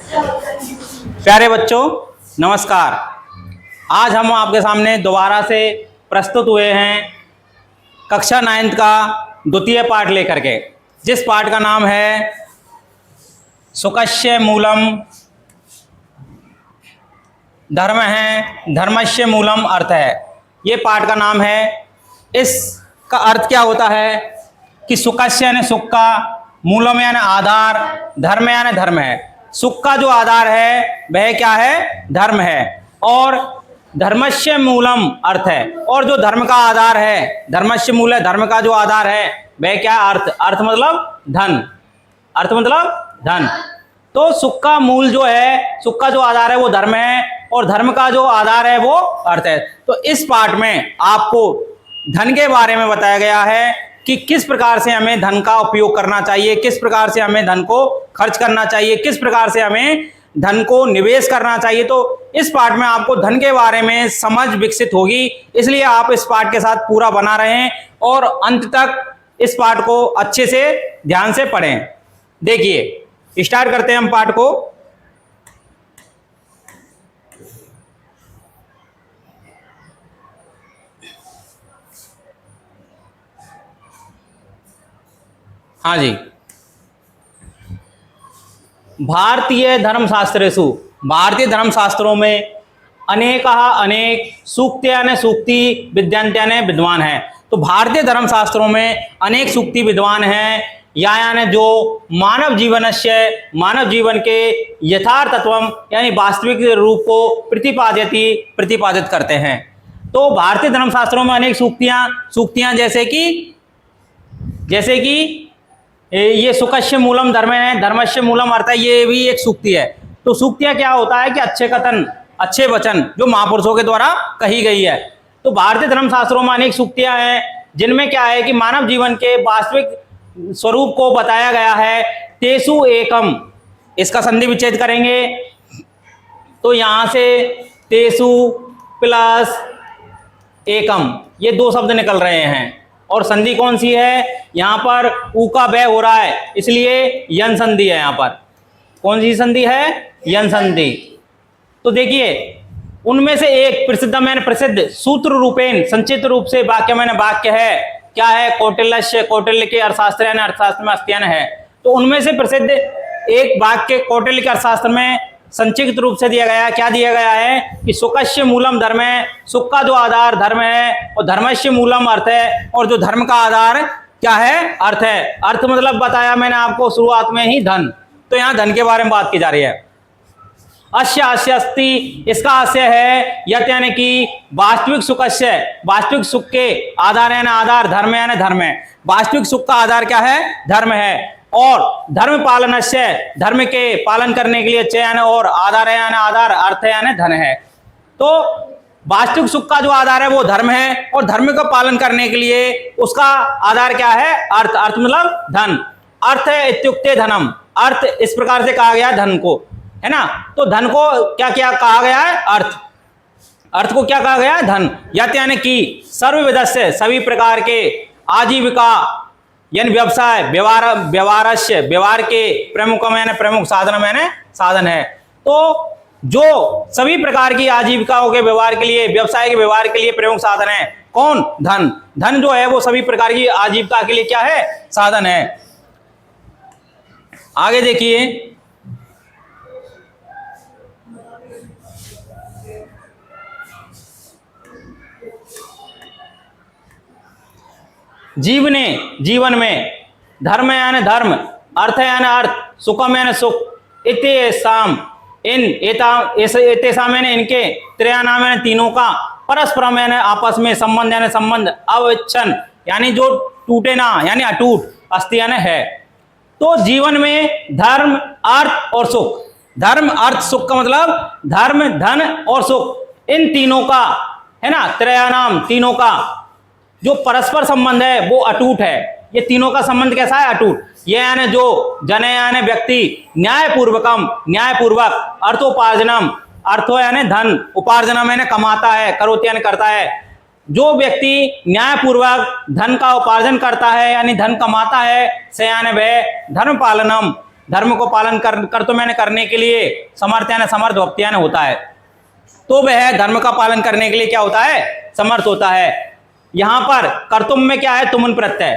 प्यारे बच्चों नमस्कार। आज हम आपके सामने दोबारा से प्रस्तुत हुए हैं कक्षा 9 का द्वितीय पाठ लेकर के, जिस पाठ का नाम है सुकस्य मूलम धर्म है धर्मस्य मूलम अर्थ है। ये पाठ का नाम है। इसका अर्थ क्या होता है कि सुकस्य यानी सुख का, मूलम यानी आधार, धर्म यानी धर्म है। सुख का जो आधार है वह क्या है? धर्म है। और धर्मस्य मूलम अर्थ है। और जो धर्म का आधार है, धर्मस्य मूल है, धर्म का जो आधार है वह क्या? अर्थ मतलब धन। अर्थ मतलब धन। तो सुख का मूल जो है, सुख का जो आधार है वो धर्म है, और धर्म का जो आधार है वो अर्थ है। तो इस पाठ में आपको धन के बारे में बताया गया है कि किस प्रकार से हमें धन का उपयोग करना चाहिए, किस प्रकार से हमें धन को खर्च करना चाहिए, किस प्रकार से हमें धन को निवेश करना चाहिए। तो इस पाठ में आपको धन के बारे में समझ विकसित होगी, इसलिए आप इस पाठ के साथ पूरा बना रहें और अंत तक इस पाठ को अच्छे से ध्यान से पढ़ें। देखिए, स्टार्ट करते हैं हम पाठ को। हाँ जी, भारतीय धर्मशास्त्रेषु, भारतीय धर्मशास्त्रों में अनेक सूक्त्यानि सूक्ति विद्यन्त्यानि विद्वान है। तो भारतीय धर्मशास्त्रों में अनेक सूक्ति विद्वान हैं, यानी जो मानव जीवन के यथार्थत्वम यानी वास्तविक रूप को प्रतिपादित करते हैं। तो भारतीय धर्मशास्त्रों में अनेक सूक्तियां जैसे कि ये सुकस्य मूलम धर्म है, धर्मस्य मूलम अर्थ है, ये भी एक सूक्ति है। तो सूक्तियां क्या होता है कि अच्छे वचन जो महापुरुषों के द्वारा कही गई है। तो भारतीय धर्मशास्त्रों में अनेक सूक्तियां हैं जिनमें क्या है कि मानव जीवन के वास्तविक स्वरूप को बताया गया है। तेसु एकम, इसका संधि विच्छेद करेंगे तो यहां से तेसु प्लस एकम, ये दो शब्द निकल रहे हैं। और संधि कौन सी है? यहां पर ऊ का व्यय हो रहा है, इसलिए यन संधि है। यहां पर कौन सी संधि है? यन संधि। तो देखिए, उनमें से एक प्रसिद्ध सूत्र रूपेण संचित रूप से वाक्य है। क्या है? कौटिल्य के अर्थशास्त्र यानी अर्थशास्त्र में अस्त्यान है। तो उनमें से प्रसिद्ध एक वाक्य कौटिल्य के अर्थशास्त्र में संक्षिप्त रूप से दिया गया है। क्या दिया गया है कि सुकस्य मूलम धर्म है, सुख का जो आधार धर्म है, और धर्मस्य मूलम अर्थ है, और जो धर्म का आधार क्या है? अर्थ है। अर्थ मतलब बताया मैंने आपको शुरुआत में ही, धन। तो यहाँ धन के बारे में बात की जा रही है। अस्य अस्ति, इसका आशय है यत यानी कि वास्तविक सुकस्य, वास्तविक सुख के आधार यानी आधार, धर्म यानी धर्म है। वास्तविक सुख का आधार क्या है? धर्म है। और धर्म पालनस्य, धर्म के पालन करने के लिए चयन, और आधार है यानी आधार, अर्थ है यानी धन है। तो वास्तविक सुख का जो आधार है वो धर्म है, और धर्म का पालन करने के लिए उसका आधार क्या है? अर्थ। अर्थ मतलब धन। अर्थ है इत्युक्ते धनम, अर्थ इस प्रकार से कहा गया धन को, है ना। तो धन को क्या क्या कहा गया है? अर्थ। अर्थ को क्या कहा गया है? धन। यत यानी कि सर्वविधस्य, सभी प्रकार के, आजीविका यानी व्यवसाय, व्यवहार के प्रमुखम यानी प्रमुख, साधनम यानी साधन है। तो जो सभी प्रकार की आजीविकाओं के व्यवहार के लिए, व्यवसाय के व्यवहार के लिए प्रमुख साधन है कौन? धन। धन जो है वो सभी प्रकार की आजीविका के लिए क्या है? साधन है। आगे देखिए, जीवन में धर्म यानी धर्म, अर्थ यानी अर्थ, सुखम यानी सुख, इतेषाम यानी इनके, त्रयाणाम यानी तीनों का, परस्परम यानी आपस में, संबंध यानी संबंध, अविच्छन यानी जो टूटे ना यानी अटूट, अस्ति यानी है। तो जीवन में धर्म, अर्थ और सुख, धर्म अर्थ सुख का मतलब धर्म, धन और सुख, इन तीनों का, है ना, त्रयाणाम तीनों का जो परस्पर संबंध है वो अटूट है। ये तीनों का संबंध कैसा है? अटूट। ये यानी जो जने यानी व्यक्ति न्यायपूर्वक अर्थोपार्जनम, अर्थो यानी धन, उपार्जनम यानी कमाता है, करोति यानी करता है। जो व्यक्ति न्यायपूर्वक धन का उपार्जन करता है यानी धन कमाता है, से यानी वह धर्म पालनम, धर्म को पालन कर तो मैंने करने के लिए समर्थ यानी समर्थ भक्ति यानी होता है, तो वह धर्म का पालन करने के लिए क्या होता है, समर्थ होता है। यहां पर कर्तुम में क्या है, तुमुन प्रत्यय,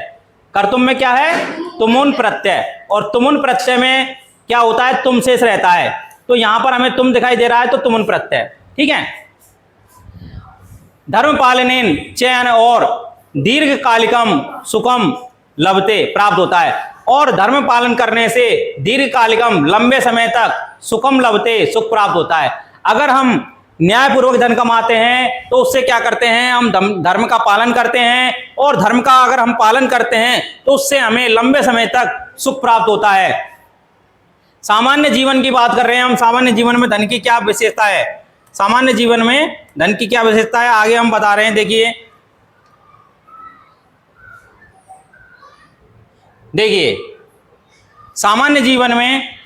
कर्तुम में क्या है, तुमुन प्रत्यय, और तुमुन प्रत्यय में क्या होता है, तुम शेष रहता है, तो यहां पर हमें तुम दिखाई दे रहा है तो तुमुन प्रत्यय, ठीक है। धर्म पालनेन चयन और दीर्घकालिकम सुखम लभते प्राप्त होता है, और धर्म पालन करने से दीर्घकालिकम लंबे समय तक सुखम लभते सुख प्राप्त होता है। अगर हम न्यायपूर्वक धन कमाते हैं तो उससे क्या करते हैं, हम धर्म का पालन करते हैं, और धर्म का अगर हम पालन करते हैं तो उससे हमें लंबे समय तक सुख प्राप्त होता है। सामान्य जीवन की बात कर रहे हैं हम, सामान्य जीवन में धन की क्या विशेषता है, सामान्य जीवन में धन की क्या विशेषता है, आगे हम बता रहे हैं। देखिए सामान्य जीवन में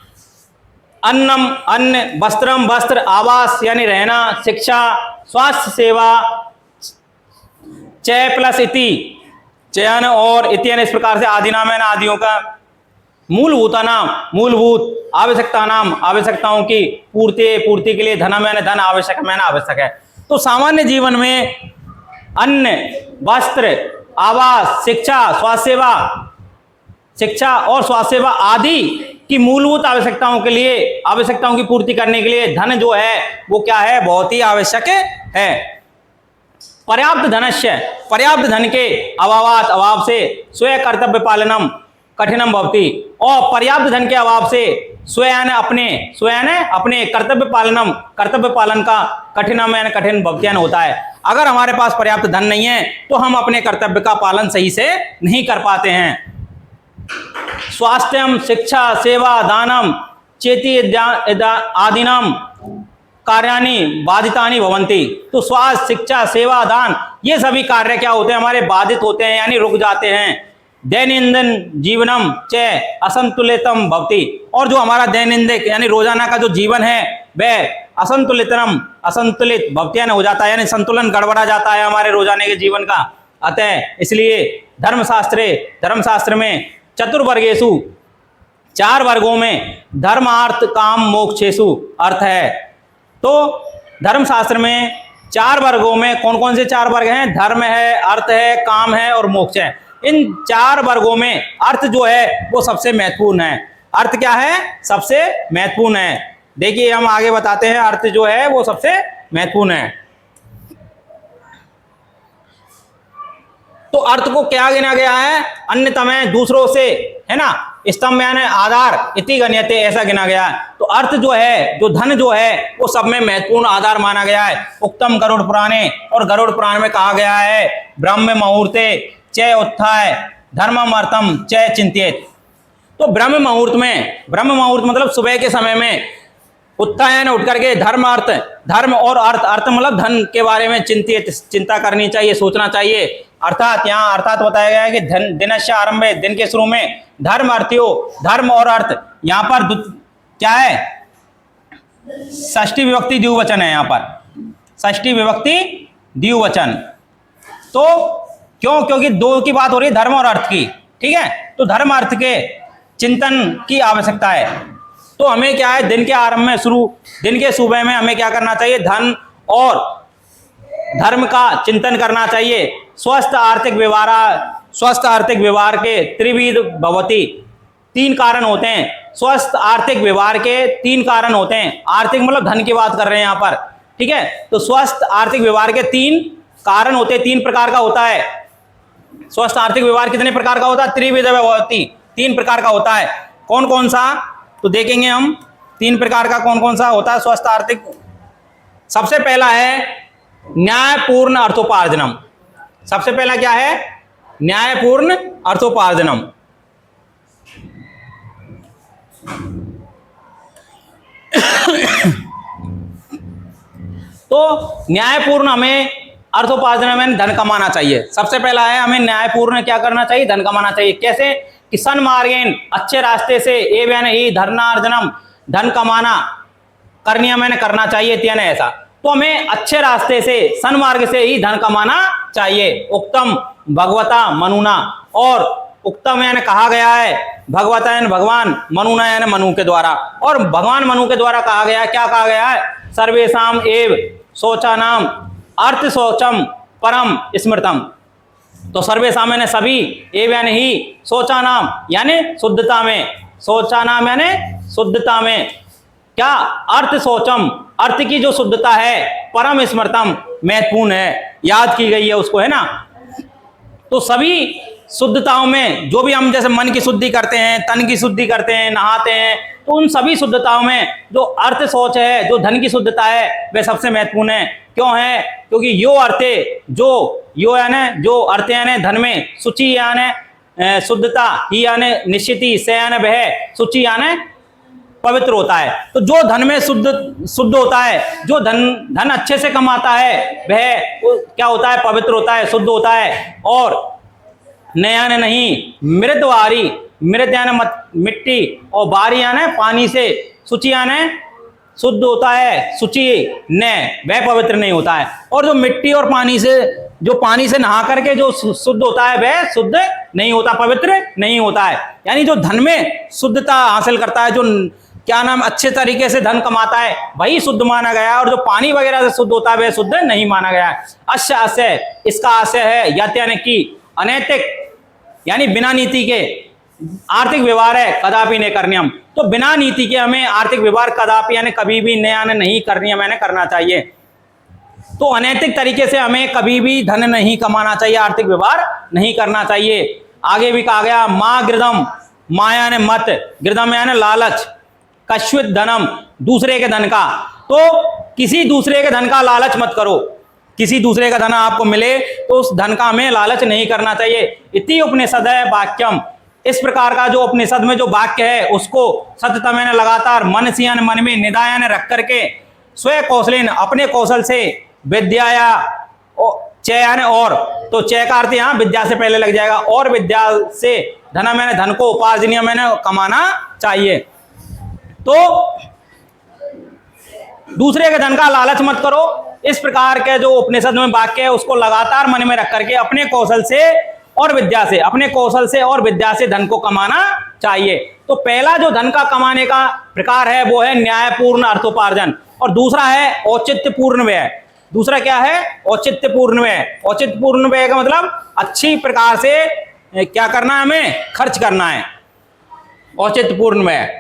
अन्नम अन्न, वस्त्रम वस्त्र, आवास यानी रहना, शिक्षा, स्वास्थ्य सेवा, चय प्लस इति चयन और इति इस प्रकार से आदि नाम है ना, आदियों का मूलभूता नाम मूलभूत, आवश्यकता नाम आवश्यकताओं की पूर्ति के लिए धनम है धन, आवश्यक है ना आवश्यक है। तो सामान्य जीवन में अन्न, वस्त्र, आवास, शिक्षा और स्वास्थ्य सेवा आदि की मूलभूत आवश्यकताओं के लिए, आवश्यकताओं की पूर्ति करने के लिए धन जो है वो क्या है, बहुत ही आवश्यक है। पर्याप्त धनस्य, पर्याप्त धन के अभाव से स्वयं कर्तव्य पालनम कठिनम भवति, और पर्याप्त धन के अभाव से स्वयं अपने कर्तव्य पालन का कठिनम यानी कठिन भवत्यान होता है। अगर हमारे पास पर्याप्त धन नहीं है तो हम अपने कर्तव्य का पालन सही से नहीं कर पाते हैं। स्वास्थ्यम, शिक्षा, सेवा, दानम, चेति आदिनाम कार्याणि बाधितानि भवन्ति। तो स्वास्थ्य, शिक्षा, सेवा, दान ये सभी कार्य क्या होते हैं, हमारे बाधित होते हैं यानी रुक जाते हैं। दैनंदिन जीवनम च असंतुलितम भवति, और जो हमारा दैनंदिन यानी रोजाना का जो जीवन है वह असंतुलित भवत्यान हो जाता है, यानी संतुलन गड़बड़ा जाता है हमारे रोजाने के जीवन का। अतः इसलिए धर्मशास्त्र में चतुर्वर्गेषु 4 वर्गों में धर्म अर्थ काम मोक्षेषु अर्थ है। तो धर्मशास्त्र में 4 वर्गों में कौन कौन से 4 वर्ग हैं, धर्म है, अर्थ है, काम है और मोक्ष है। इन 4 वर्गों में अर्थ जो है वो सबसे महत्वपूर्ण है। अर्थ क्या है, सबसे महत्वपूर्ण है। देखिए हम आगे बताते हैं, अर्थ जो है वो सबसे महत्वपूर्ण है। तो अर्थ को क्या गिना गया है, अन्यतम है, दूसरों से, है ना, स्तंभ यानी आधार, इति गण्यते ऐसा गिना गया है। तो अर्थ जो है, जो धन जो है वो सब में महत्वपूर्ण आधार माना गया है। उक्तम गरुड़ पुराणे, और गरुड़ पुराण में कहा गया है ब्रह्म मुहूर्ते च उत्थाय धर्मम अर्थम च चिंतित। तो ब्रह्म मुहूर्त मतलब सुबह के समय में उत्थान उठ करके धर्म और अर्थ मतलब धन के बारे में चिंता करनी चाहिए, सोचना चाहिए। अर्थात यहाँ अर्थात बताया गया है कि दिनस्य आरंभे, दिन के शुरू में धर्म और अर्थ, यहाँ पर क्या है, षष्ठी विभक्ति द्विवचन है, यहाँ पर षष्ठी विभक्ति द्विवचन। तो क्योंकि 2 की बात हो रही है, धर्म और अर्थ की, ठीक है। तो धर्म अर्थ के चिंतन की आवश्यकता है। तो हमें क्या है, दिन के आरंभ में दिन के सुबह में हमें क्या करना चाहिए, धन और धर्म का चिंतन करना चाहिए। स्वस्थ आर्थिक व्यवहार के त्रिविध भवति, 3 कारण होते हैं। स्वस्थ आर्थिक व्यवहार के 3 कारण होते हैं। आर्थिक मतलब धन की बात कर रहे हैं यहाँ पर, ठीक है। तो स्वस्थ आर्थिक व्यवहार के 3 कारण होते हैं, 3 प्रकार का होता है। स्वस्थ आर्थिक व्यवहार कितने प्रकार का होता है, त्रिविध भवति, 3 प्रकार का होता है। कौन कौन सा, तो देखेंगे हम 3 प्रकार का कौन कौन सा होता है स्वस्थ आर्थिक। सबसे पहला है न्यायपूर्ण अर्थोपार्जनम। सबसे पहला क्या है, न्यायपूर्ण अर्थोपार्जनम। तो न्यायपूर्ण हमें अर्थोपार्जन में धन कमाना चाहिए। सबसे पहला है हमें न्यायपूर्ण क्या करना चाहिए, धन कमाना चाहिए। कैसे, कि सन्मार्गेन, अच्छे रास्ते से, एवं ही धर्नार्जनम, धन कमाना करनिया मैंने करना चाहिए, त्याने ऐसा। तो हमें अच्छे रास्ते से, सन्मार्ग से ही धन कमाना चाहिए। उक्तम भगवता मनुना, और उक्तम यानी कहा गया है, भगवता यानी भगवान, मनुना यानी मनु के द्वारा, और भगवान मनु के द्वारा कहा गया है। क्या कहा गया है? सर्वेषाम एव शौचानाम अर्थ शौचम परम स्मृतम। तो सर्वेषाम यानी सभी, एव यानी ही, शौचानाम यानी शुद्धता में, शौचानाम यानी शुद्धता में, क्या? अर्थ शौचम, अर्थ की जो शुद्धता है, परम स्मृतम महत्वपूर्ण है, याद की गई है उसको, है ना। तो सभी शुद्धताओं में जो भी हम जैसे मन की शुद्धि करते हैं, तन की शुद्धि करते हैं, नहाते हैं, तो उन सभी शुद्धताओं में जो अर्थ शौच है, जो धन की शुद्धता है, वह सबसे महत्वपूर्ण है। क्यों है? क्योंकि यो अर्थे, यो यानी जो अर्थ यानी धन में, शुचि यानी शुद्धता, ही यानी निश्चिति, से यानी वह, शुचि यानी पवित्र होता है। तो जो धन में शुद्ध होता है, जो धन अच्छे से कमाता है, वह क्या होता है? पवित्र होता है, शुद्ध होता है। और नया ने नहीं, मृद वारी, मृद यानी मिट्टी, और वारी यानी पानी से, शुचि यानी शुद्ध होता है, शुचि न वह पवित्र नहीं होता है। और जो मिट्टी और पानी से, जो पानी से नहा करके जो शुद्ध होता है, वह शुद्ध नहीं होता, पवित्र नहीं होता है। यानी जो धन में शुद्धता हासिल करता है, जो क्या नाम अच्छे तरीके से धन कमाता है, वही शुद्ध माना गया है। और जो पानी वगैरह से शुद्ध होता है, वह शुद्ध नहीं माना गया है। अश्य आशय, इसका आशय है यत यानी कि अनैतिक, यानी बिना नीति के आर्थिक व्यवहार है, कदापि नहीं करनियम। तो बिना नीति के हमें आर्थिक व्यवहार कदापि यानी कभी भी नया नहीं करनियम यानी करना चाहिए। तो अनैतिक तरीके से हमें कभी भी धन नहीं कमाना चाहिए, आर्थिक व्यवहार नहीं करना चाहिए। आगे भी कहा गया, माँ गृदम, माया ने मत, गृदम यानी लालच, कश्वित धनम, दूसरे के धन का। तो किसी दूसरे के धन का लालच मत करो, किसी दूसरे का धन आपको मिले तो उस धन का हमें लालच नहीं करना चाहिए। इति उपनिषद है वाक्यम, इस प्रकार का जो उपनिषद में जो वाक्य है, उसको सततम यानी लगातार, मन से यानी मन में, निदा यानी रख करके, स्वयं कौशलेन अपने कौशल से, विद्या या चय यानी और, तो चय का अर्थ यहाँ विद्या से पहले लग जाएगा, और विद्या से धनम यानी धन को, उपार्जनीय यानी कमाना चाहिए। तो दूसरे के धन का लालच मत करो। इस प्रकार के जो उपनिषद में वाक्य है, उसको लगातार मन में रख करके अपने कौशल से और विद्या से, अपने कौशल से और विद्या से धन को कमाना चाहिए। तो पहला जो धन का कमाने का प्रकार है, वो है न्यायपूर्ण अर्थोपार्जन, और दूसरा है औचित्यपूर्ण व्यय। दूसरा क्या है? औचित्यपूर्ण व्यय। औचित्यपूर्ण व्यय का मतलब अच्छी प्रकार से क्या करना है, हमें खर्च करना है, औचित्यपूर्ण व्यय।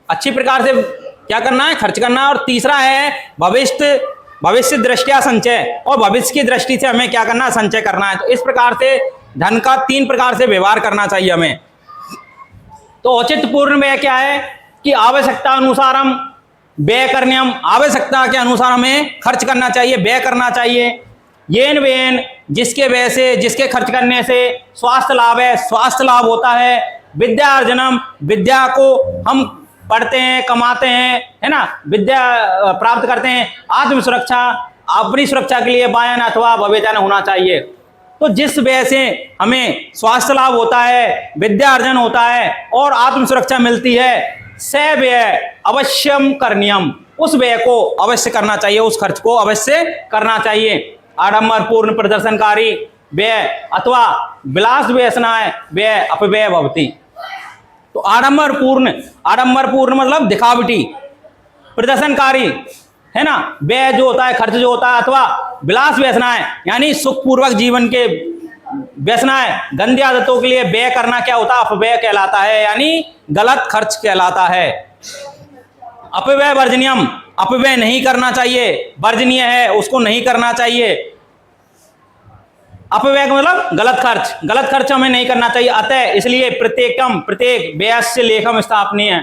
अच्छी प्रकार से क्या करना है? खर्च करना है। और तीसरा है भविष्य दृष्टिया संचय, और भविष्य की दृष्टि से हमें क्या करना है? संचय करना है। तो इस प्रकार से धन का 3 प्रकार से व्यवहार करना चाहिए हमें। तो औचित्यपूर्ण व्यय क्या है? कि आवश्यकता अनुसार हम व्यय करनियम, आवश्यकता के अनुसार हमें खर्च करना चाहिए, व्यय करना चाहिए। येन व्ययन, जिसके व्यय से, जिसके खर्च करने से स्वास्थ्य लाभ है, स्वास्थ्य लाभ होता है। विद्या अर्जनम, विद्या को हम पढ़ते हैं, कमाते हैं, है ना, विद्या प्राप्त करते हैं। आत्म सुरक्षा, अपनी सुरक्षा के लिए वायन अथवा भवेतन होना चाहिए। तो जिस व्यय से हमें स्वास्थ्य लाभ होता है, विद्या अर्जन होता है और आत्म सुरक्षा मिलती है, स व्यय अवश्यम करनियम, उस व्यय को अवश्य करना चाहिए, उस खर्च को अवश्य करना चाहिए। आडंबर पूर्ण प्रदर्शनकारी व्यय अथवा विलास व्यसनाय व्यय अपव्यय भवति। तो आडंबर पूर्ण मतलब दिखावटी, प्रदर्शनकारी, है ना, व्यय जो होता है, खर्च जो होता है, अथवा विलास व्यसनाएं यानी सुखपूर्वक जीवन के व्यसनाएं, गंदी आदतों के लिए व्यय करना क्या होता है? अपव्यय कहलाता है, यानी गलत खर्च कहलाता है। अपव्यय वर्जनीयम, अपव्यय नहीं करना चाहिए, वर्जनीय है, उसको नहीं करना चाहिए। अपव्यय मतलब गलत खर्च हमें नहीं करना चाहिए। अतः इसलिए प्रत्येक व्यय से लेखम स्थापनीय,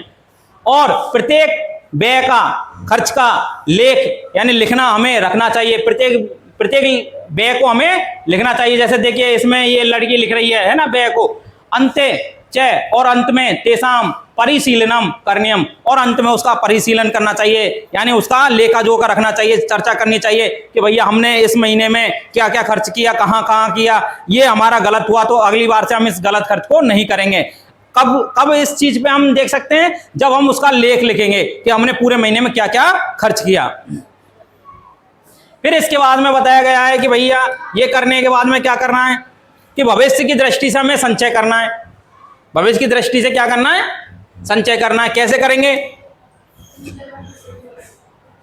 और प्रत्येक व्यय का, खर्च का लेख यानी लिखना हमें रखना चाहिए। प्रत्येक व्यय को हमें लिखना चाहिए। जैसे देखिए इसमें ये लड़की लिख रही है ना, व्यय को अंते च, और अंत में तेसाम परिशीलनम करनियम, और अंत में उसका परिशीलन करना चाहिए, यानी उसका लेखा जोखा रखना चाहिए, चर्चा करनी चाहिए कि भैया हमने इस महीने में क्या क्या खर्च किया, कहाँ कहाँ किया, ये हमारा गलत हुआ तो अगली बार से हम इस गलत खर्च को नहीं करेंगे। कब इस चीज पे हम देख सकते हैं? जब हम उसका लेख लिखेंगे कि हमने पूरे महीने में क्या क्या खर्च किया। फिर इसके बाद में बताया गया है कि भैया ये करने के बाद में क्या करना है कि भविष्य की दृष्टि से हमें संचय करना है। भविष्य की दृष्टि से क्या करना है? संचय करना है। कैसे करेंगे?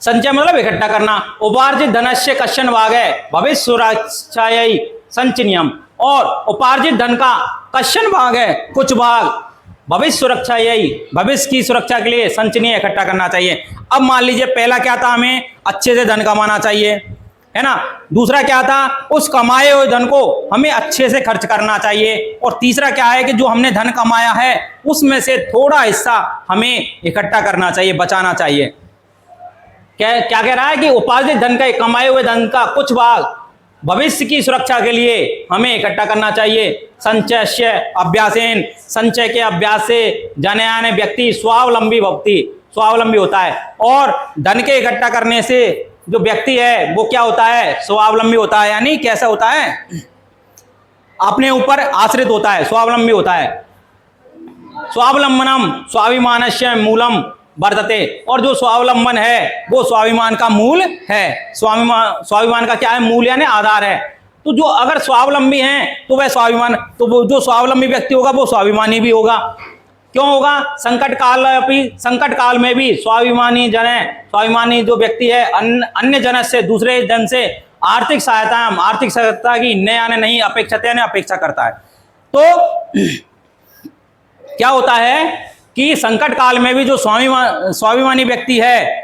संचय मतलब इकट्ठा करना। उपार्जित धनस्य कश्चन भाग है भविष्य सुरक्षायै संचयनम, और उपार्जित धन का कश्चन भाग है कुछ भाग भविष्य सुरक्षायै, भविष्य की सुरक्षा के लिए संचयनीय इकट्ठा करना चाहिए। अब मान लीजिए पहला क्या था, हमें अच्छे से धन कमाना चाहिए, है ना। दूसरा क्या था, उस कमाए हुए धन को हमें अच्छे से खर्च करना चाहिए। और तीसरा क्या है कि जो हमने धन कमाया है उसमें से थोड़ा हिस्सा हमें इकट्ठा करना चाहिए, बचाना चाहिए। क्या क्या कह रहा है कि उपार्जित धन का, कमाए हुए धन का कुछ भाग भविष्य की सुरक्षा के लिए हमें इकट्ठा करना चाहिए। संचय अभ्यासेन, संचय के अभ्यास से जनायान व्यक्ति स्वावलंबी भवति, स्वावलंबी होता है। और धन के इकट्ठा करने से जो व्यक्ति है वो क्या होता है? स्वावलंबी होता है। यानी कैसा होता है? अपने ऊपर आश्रित होता है, स्वावलंबी होता है। स्वावलंबनम स्वाभिमानस्य मूलम वर्तते, और जो स्वावलंबन है वो स्वाभिमान का मूल है। स्वाभिमान का क्या है? मूल यानी आधार है। तो जो अगर स्वावलंबी हैं तो वह स्वाभिमान, तो वो जो स्वावलंबी व्यक्ति होगा वो स्वाभिमानी भी होगा। क्यों होगा? संकट काल में भी स्वाभिमानी जन है, स्वाभिमानी जो व्यक्ति है अन्य जन से, दूसरे जन से आर्थिक सहायता की न आने नहीं अपेक्षा करता है। तो क्या होता है कि संकट काल में भी जो स्वाभिमानी व्यक्ति है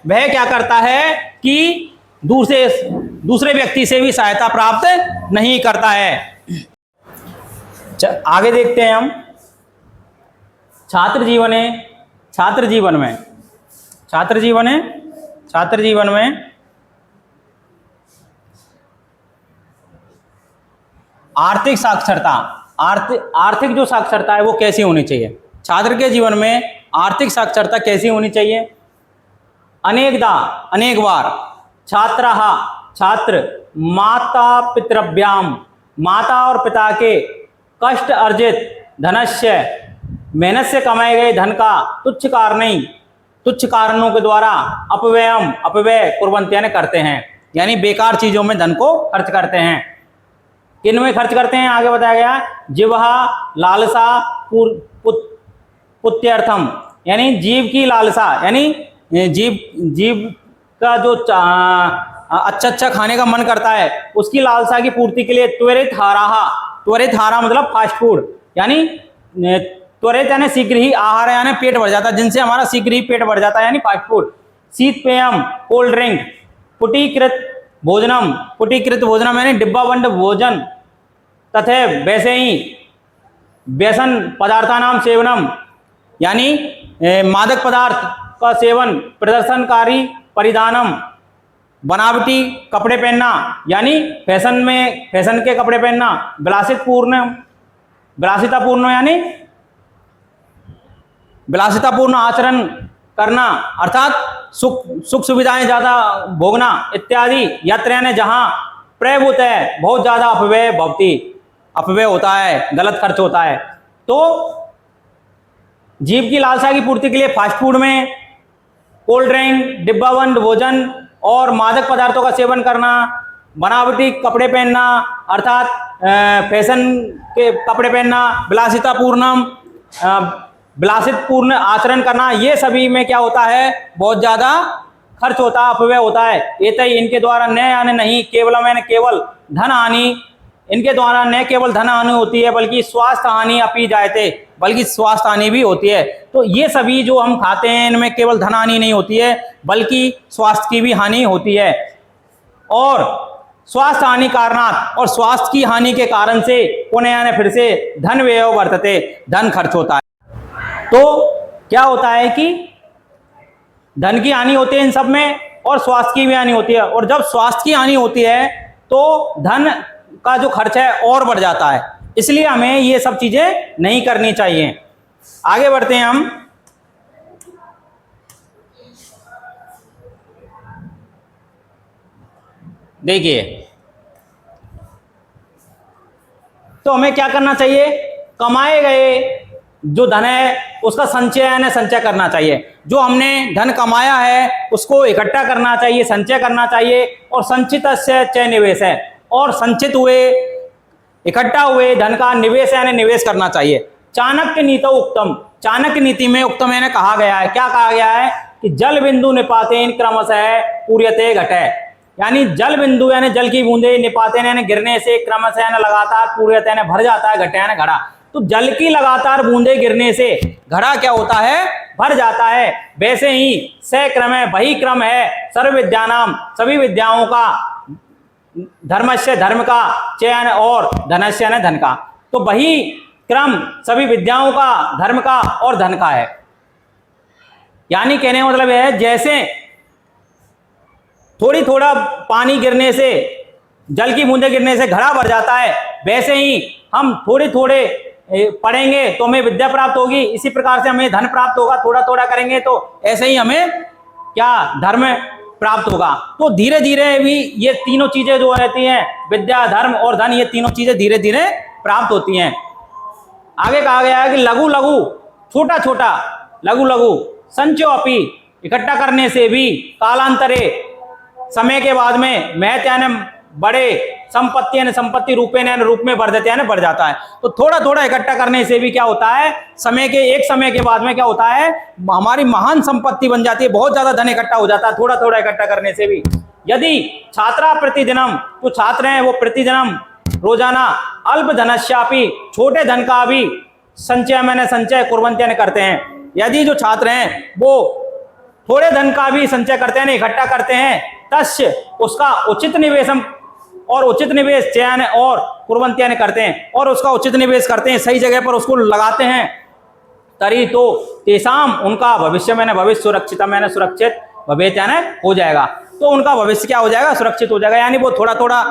वह क्या करता है कि दूसरे व्यक्ति से भी सहायता प्राप्त नहीं करता है। आगे देखते हैं हम छात्र जीवन में आर्थिक साक्षरता, आर्थिक जो साक्षरता है वो कैसी होनी चाहिए? छात्र के जीवन में आर्थिक साक्षरता कैसी होनी चाहिए? अनेक बार छात्र माता और पिता के कष्ट अर्जित धनस्य, मेहनत से कमाए गए धन का तुच्छ कारणों के द्वारा अपव्यय कुर्वन्ति यानी करते हैं, यानी बेकार चीजों में धन को खर्च करते हैं। किन में खर्च करते हैं? आगे बताया गया जिह्वा लालसा पुत्यर्थम, यानी जीव की लालसा, यानी जीव का जो अच्छा खाने का मन करता है उसकी लालसा की पूर्ति के लिए त्वरित हारा मतलब फास्ट फूड, यानी त्वरित यानी शीघ्र ही, आहार यानी पेट भर जाता है, जिनसे हमारा शीघ्र ही पेट भर जाता है यानी फास्ट फूड। शीत पेयम कोल्ड ड्रिंक, पुटीकृत भोजनम यानी डिब्बा बंद भोजन, तथा वैसे ही व्यसन पदार्थानाम सेवनम यानी मादक पदार्थ का सेवन, प्रदर्शनकारी परिधानम बनावटी कपड़े पहनना यानी फैशन के कपड़े पहनना, विलासितापूर्ण आचरण करना अर्थात सुख सुविधाएं ज्यादा भोगना इत्यादि, यात्रा ने जहां प्रभुत है बहुत ज्यादा अपव्यय होता है, गलत खर्च होता है। तो जीव की लालसा की पूर्ति के लिए फास्ट फूड में कोल्ड ड्रिंक, डिब्बाबंद भोजन और मादक पदार्थों का सेवन करना, बनावटी कपड़े पहनना अर्थात फैशन के कपड़े पहनना, विलासितपूर्ण आचरण करना, ये सभी में क्या होता है? बहुत ज्यादा खर्च होता है, अपव्यय होता है। एतई इनके द्वारा न आने नहीं केवल धन हानि, इनके द्वारा न केवल धन हानि होती है बल्कि स्वास्थ्य हानि अपी जायते, बल्कि स्वास्थ्य हानि भी होती है। तो ये सभी जो हम खाते हैं इनमें केवल धन हानि नहीं होती है बल्कि स्वास्थ्य की भी हानि होती है। और स्वास्थ्य हानि कारणात्, और स्वास्थ्य की हानि के कारण से पुनः फिर से धन व्यय वर्तते, धन खर्च होता है। तो क्या होता है कि धन की हानि होती है इन सब में और स्वास्थ्य की भी हानि होती है, और जब स्वास्थ्य की हानि होती है तो धन का जो खर्च है और बढ़ जाता है। इसलिए हमें ये सब चीजें नहीं करनी चाहिए। आगे बढ़ते हैं हम। देखिए तो हमें क्या करना चाहिए? कमाए गए जो धन है उसका संचय करना चाहिए। जो हमने धन कमाया है उसको इकट्ठा करना चाहिए, संचय करना चाहिए। और संचित च निवेश है, और संचित हुए इकट्ठा हुए धन का निवेश यानी निवेश करना चाहिए। चाणक्य नीतो उत्तम, चाणक्य नीति में उत्तम यानी कहा गया है, क्या कहा गया है कि जल बिंदु निपातेन क्रमशः पूर्यते घटे, यानी जल बिंदु यानी जल की बूंदे निपातेन यानी गिरने से क्रमशः यानी लगातार पूर्यते यानी भर जाता है, घटे यानी घड़ा। तो जल की लगातार बूंदे गिरने से घड़ा क्या होता है, भर जाता है। वैसे ही स क्रम है, वही क्रम है सर्व विद्यानाम, सभी विद्याओं का, धर्मस्य धर्म का, चयन और धनस्य यानी धन का। तो वही क्रम सभी विद्याओं का, धर्म का और धन का है। यानी कहने का मतलब यह है जैसे थोड़ी थोड़ा पानी गिरने से, जल की बूंदे गिरने से घड़ा भर जाता है, वैसे ही हम थोड़े थोड़े पढ़ेंगे तो हमें विद्या प्राप्त होगी, इसी प्रकार से हमें धन प्राप्त होगा। थोड़ा थोड़ा करेंगे तो ऐसे ही हमें क्या, धर्म प्राप्त होगा। तो धीरे धीरे भी ये तीनों चीजें जो रहती हैं, विद्या, धर्म और धन, ये तीनों चीजें धीरे धीरे प्राप्त होती हैं। आगे कहा गया है कि लघु लघु, छोटा छोटा, लघु लघु संचयो अपि, इकट्ठा करने से भी कालांतरे, समय के बाद में, महत यानी बड़े, संपत्ति यानी संपत्ति, रूपेण यानी रूप में वर्धते यानी बढ़ जाता है। तो थोड़ा थोड़ा इकट्ठा करने से भी क्या होता है, एक समय के बाद में क्या होता है, हमारी महान संपत्ति बन जाती है, बहुत ज्यादा धन इकट्ठा हो जाता है थोड़ा थोड़ा इकट्ठा करने से भी। यदि छात्रा प्रतिदिनम, तो छात्र हैं वो प्रतिदिनम रोजाना अल्प धनस्यापि, छोटे धन का भी संचय मैंने संचय कुर्वन्ति यानी करते हैं। यदि जो छात्र हैं वो थोड़े धन का भी संचय करते हैं, इकट्ठा करते हैं, तस्य उसका उचित निवेशम, और उचित निवेश चयन और कुर्वन्ति यानी करते हैं, और उसका उचित निवेश करते हैं, सही जगह पर उसको लगाते हैं, तरी तो तेसाम, उनका भविष्य मैंने भविष्य सुरक्षित मैंने सुरक्षित भविष्य यानी हो जाएगा। तो उनका भविष्य क्या हो जाएगा, सुरक्षित हो जाएगा। यानी वो थोड़ा थोड़ा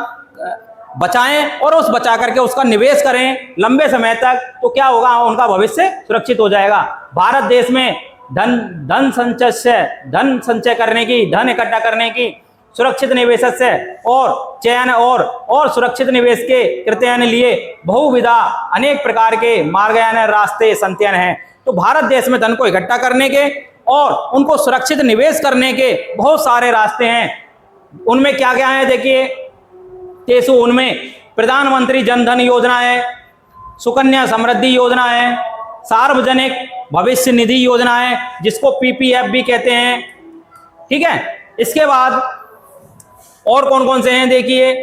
बचाएं और उस बचा करके उसका निवेश करें लंबे समय तक, तो क्या होगा, उनका भविष्य सुरक्षित हो जाएगा। भारत देश में धन संचय करने की, धन इकट्ठा करने की, सुरक्षित निवेश से और चयन और सुरक्षित निवेश के कृत्यान लिए बहुविधा अनेक प्रकार के मार्ग यानी रास्ते संत्यन हैं। तो भारत देश में धन को इकट्ठा करने के और उनको सुरक्षित निवेश करने के बहुत सारे रास्ते हैं। उनमें क्या क्या है देखिए, तेसु, उनमें प्रधानमंत्री जन धन योजना है, सुकन्या समृद्धि योजना है, सार्वजनिक भविष्य निधि योजना है जिसको पीपीएफ भी कहते हैं, ठीक है। इसके बाद और कौन कौन से हैं देखिए,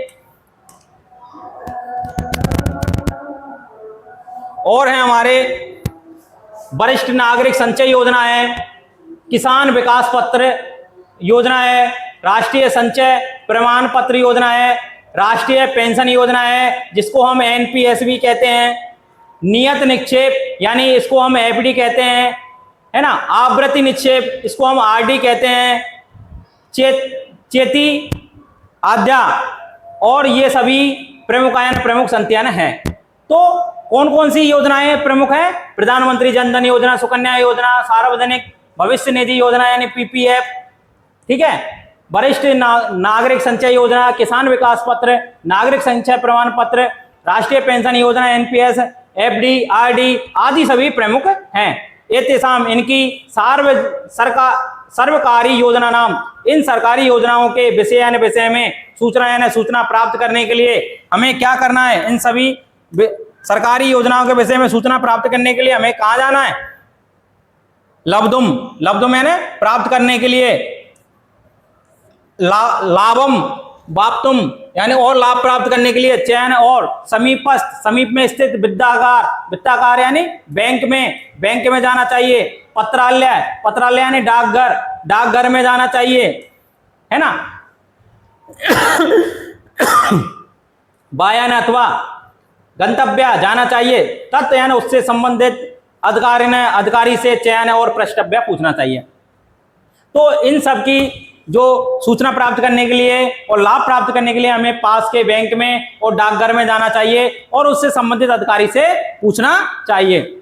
और हैं हमारे वरिष्ठ नागरिक संचय योजना है, किसान विकास पत्र योजना है, राष्ट्रीय संचय प्रमाण पत्र योजना है, राष्ट्रीय पेंशन योजना है जिसको हम एनपीएस भी कहते हैं, नियत निक्षेप यानी इसको हम एफडी कहते हैं, है ना, आवृत्ति निक्षेप इसको हम आरडी कहते हैं, चेती आद्या, और ये सभी प्रमुख संत्यान हैं। तो कौन कौन सी योजनाएं प्रमुख है, प्रधानमंत्री जन धन योजना, सुकन्या योजना, सार्वजनिक भविष्य निधि योजना यानी पीपीएफ, ठीक है, वरिष्ठ नागरिक संचय योजना, किसान विकास पत्र, नागरिक संचय प्रमाण पत्र, राष्ट्रीय पेंशन योजना एनपीएस, एफडी, आरडी आदि सभी प्रमुख हैं। एतेषाम, इनकी सर्वकारी योजना नाम, इन सरकारी योजनाओं के विषय में सूचना प्राप्त करने के लिए हमें क्या करना है, इन सभी सरकारी योजनाओं के विषय में सूचना प्राप्त करने के लिए हमें कहाँ जाना है, लब्धुम यानी प्राप्त करने के लिए, लाभम वाप्तुम यानी और लाभ प्राप्त करने के लिए, चयन और समीप में स्थित वित्तागार यानी बैंक में जाना चाहिए, पत्रालय यानी डाकघर में जाना चाहिए, है ना, वायान अथवा गंतव्य जाना चाहिए, तत्व यानी उससे संबंधित अधिकारी से चयन और प्रश्नव्य पूछना चाहिए। तो इन सब की जो सूचना प्राप्त करने के लिए और लाभ प्राप्त करने के लिए हमें पास के बैंक में और डाकघर में जाना चाहिए और उससे संबंधित अधिकारी से पूछना चाहिए।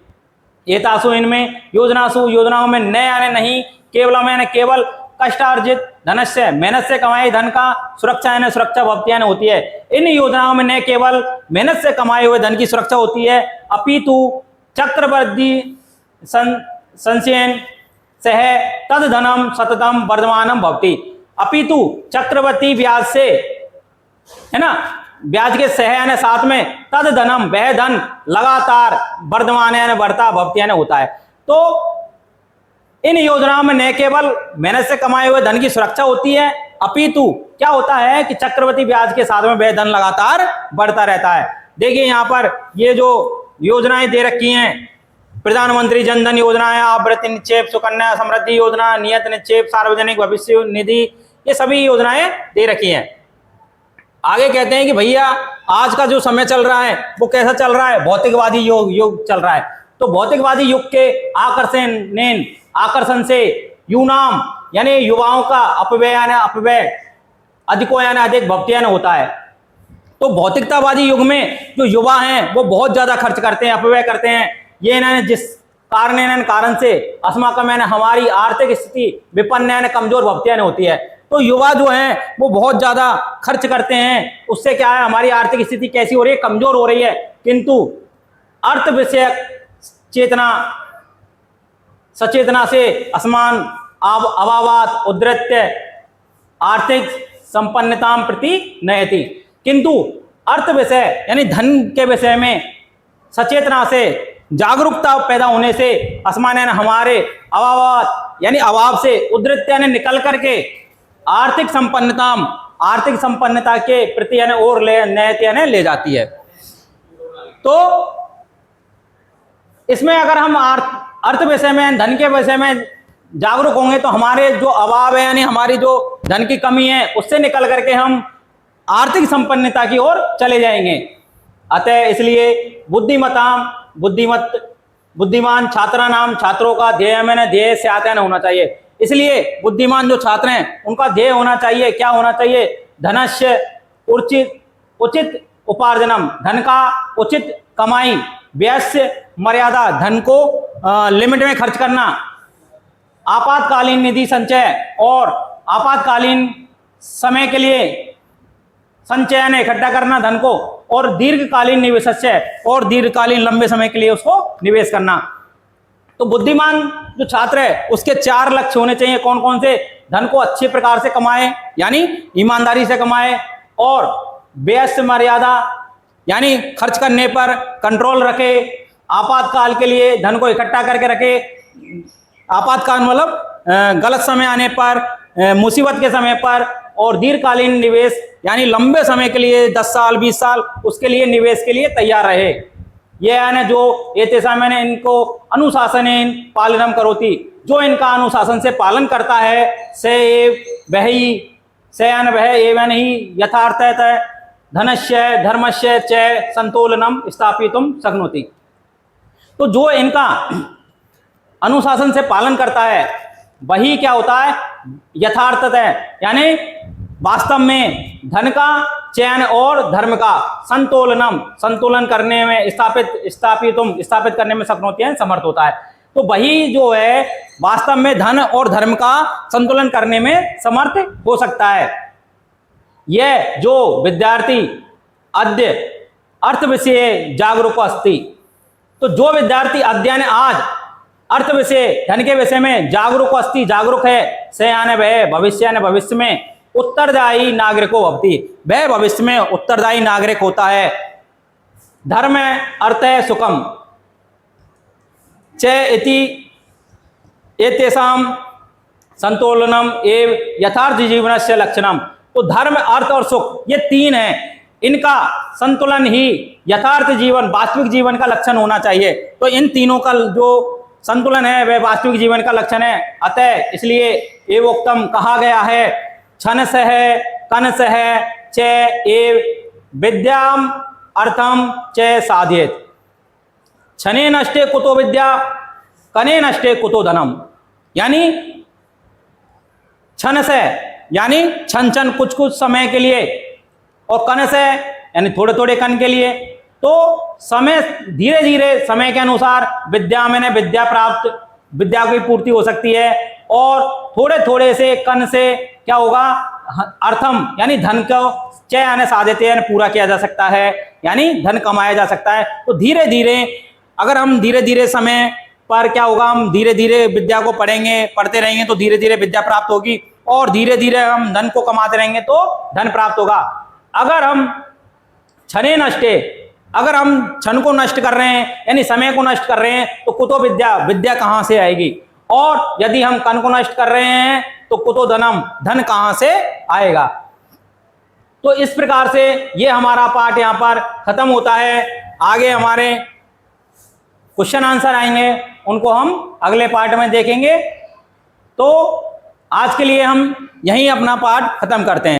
ये तासु, इनमें योजनाओं में न आने नहीं, केवल कष्टार्जित धनस्य, मेहनत से कमाए धन का सुरक्षा भवती होती है। इन योजनाओं में न केवल मेहनत से कमाए हुए धन की सुरक्षा होती है, अपितु चक्रवृद्धि संशयन सह तद धनम सततम वर्धमानम भवति। अपितु चक्रवर्ती ब्याज से, है ना, ब्याज के सह यानी साथ में तद धनम वह धन लगातार वर्धमान यानी बढ़ता भवति यानी होता है। तो इन योजनाओं में न केवल मेहनत से कमाए हुए धन की सुरक्षा होती है, अपितु क्या होता है कि चक्रवर्ती ब्याज के साथ में वह धन लगातार बढ़ता रहता है। देखिए यहाँ पर ये जो योजनाएं दे रखी हैं, प्रधानमंत्री जन धन योजना है, आवृत्ति निक्षेप, सुकन्या समृद्धि योजना, नियत निक्षेप, सार्वजनिक भविष्य निधि, ये सभी योजनाएं दे रखी हैं। आगे कहते हैं कि भैया आज का जो समय चल रहा है वो कैसा चल रहा है, भौतिकवादी युग चल रहा है। तो भौतिकवादी युग के आकर्षण से यूनाम यानी युवाओं का अपव्यय अधिको यानी अधिक भक्ति यानी होता है। तो भौतिकतावादी युग में जो युवा हैं वो बहुत ज्यादा खर्च करते हैं, अपव्यय करते हैं। ये इन्होंने जिस कारण से अस्माकम यानी हमारी आर्थिक स्थिति विपन्न यानी कमजोर भक्ति यानी होती है। तो युवा जो हैं वो बहुत ज्यादा खर्च करते हैं, उससे क्या है हमारी आर्थिक स्थिति कैसी हो रही है, कमजोर हो रही है। किंतु अर्थ विषयक चेतना सचेतना से असमान अभावात उद्रत्य आर्थिक संपन्नता प्रति नयति। किंतु अर्थ विषय यानी धन के विषय में सचेतना से जागरूकता पैदा होने से असमान यानी हमारे अभावात यानी अभाव से उद्रत्य यानी निकल करके आर्थिक संपन्नता के प्रति यानी और नयति यानी ले जाती है। तो इसमें अगर हम अर्थ विषय में धन के विषय में जागरूक होंगे तो हमारे जो अभाव है यानी हमारी जो धन की कमी है उससे निकल करके हम आर्थिक संपन्नता की ओर चले जाएंगे। अतः इसलिए बुद्धिमान छात्रों का ध्येय में ध्येय से आत्मन होना चाहिए। इसलिए बुद्धिमान जो छात्र हैं उनका ध्येय होना चाहिए, क्या होना चाहिए, धनस्य उचित उपार्जनम, धन का उचित कमाई, व्यय मर्यादा, धन को लिमिट में खर्च करना, आपातकालीन निधि संचय और आपातकालीन समय के लिए संचय ने इकट्ठा करना धन को, और दीर्घकालीन निवेश और दीर्घकालीन लंबे समय के लिए उसको निवेश करना। तो बुद्धिमान जो छात्र है उसके 4 लक्ष्य होने चाहिए। कौन कौन से, धन को अच्छे प्रकार से कमाए यानी ईमानदारी से कमाए, और व्यय मर्यादा यानी खर्च करने पर कंट्रोल रखे, आपातकाल के लिए धन को इकट्ठा करके रखे। आपातकाल मतलब गलत समय आने पर, मुसीबत के समय पर, और दीर्घकालीन निवेश यानी लंबे समय के लिए 10 साल 20 साल उसके लिए निवेश के लिए तैयार रहे। यह है जो एतेषा मैंने इनको अनुशासन पालनम करोति, जो इनका अनुशासन से पालन करता है से वह एवं ही यथार्थतः धनस्य धर्मस्य च संतुलनम स्थापितुम शक्नोति। तो जो इनका अनुशासन से पालन करता है वही क्या होता है, यथार्थतः यानी वास्तव में धन का चयन और धर्म का संतुलन करने में स्थापित करने में शक्नोति है, समर्थ होता है। तो वही जो है वास्तव में धन और धर्म का संतुलन करने में समर्थ हो सकता है। यह जो विद्यार्थी अद्य अर्थ विषय जागरूक अस्ति, तो जो विद्यार्थी अध्ययन आज अर्थ विषय धन के विषय में जागरूक है, से आने भविष्य में उत्तरदायी नागरिको भवति, वह भविष्य में उत्तरदायी नागरिक होता है। धर्म अर्थ सुखम च इति एतेषां संतुलनम एव यथार्थ जीवनस्य लक्षणम। तो धर्म अर्थ और सुख ये 3 हैं, इनका संतुलन ही यथार्थ जीवन वास्तविक जीवन का लक्षण होना चाहिए। तो इन तीनों का जो संतुलन है वह वास्तविक जीवन का लक्षण है। अतः इसलिए एवोक्तम कहा गया है, छनस है कनस है च एव विद्याम अर्थम च साधयेत। छने नष्टे कुतो विद्या कने नष्टे कुतो धनम। यानी छन से यानी छन कुछ समय के लिए, और कन से यानी थोड़े कन के लिए। तो समय धीरे धीरे समय के अनुसार विद्या में विद्या की पूर्ति हो सकती है, और थोड़े से कन से क्या होगा, अर्थम यानी धन को चय आने साधते हैं पूरा किया जा सकता है, यानी धन कमाया जा सकता है। तो धीरे धीरे अगर हम धीरे धीरे समय पर क्या होगा, हम धीरे धीरे विद्या को पढ़ेंगे, पढ़ते रहेंगे तो धीरे धीरे विद्या प्राप्त होगी, और धीरे धीरे हम धन को कमाते रहेंगे तो धन प्राप्त होगा। अगर हम क्षणे नष्टे, अगर हम क्षण को नष्ट कर रहे हैं यानी समय को नष्ट कर रहे हैं तो कुतो विद्या, विद्या कहां से आएगी। और यदि हम कण को नष्ट कर रहे हैं तो कुतो धनम, धन कहां से आएगा। तो इस प्रकार से ये हमारा पाठ यहां पर खत्म होता है। आगे हमारे क्वेश्चन आंसर आएंगे, उनको हम अगले पार्ट में देखेंगे। तो आज के लिए हम यहीं अपना पाठ खत्म करते हैं।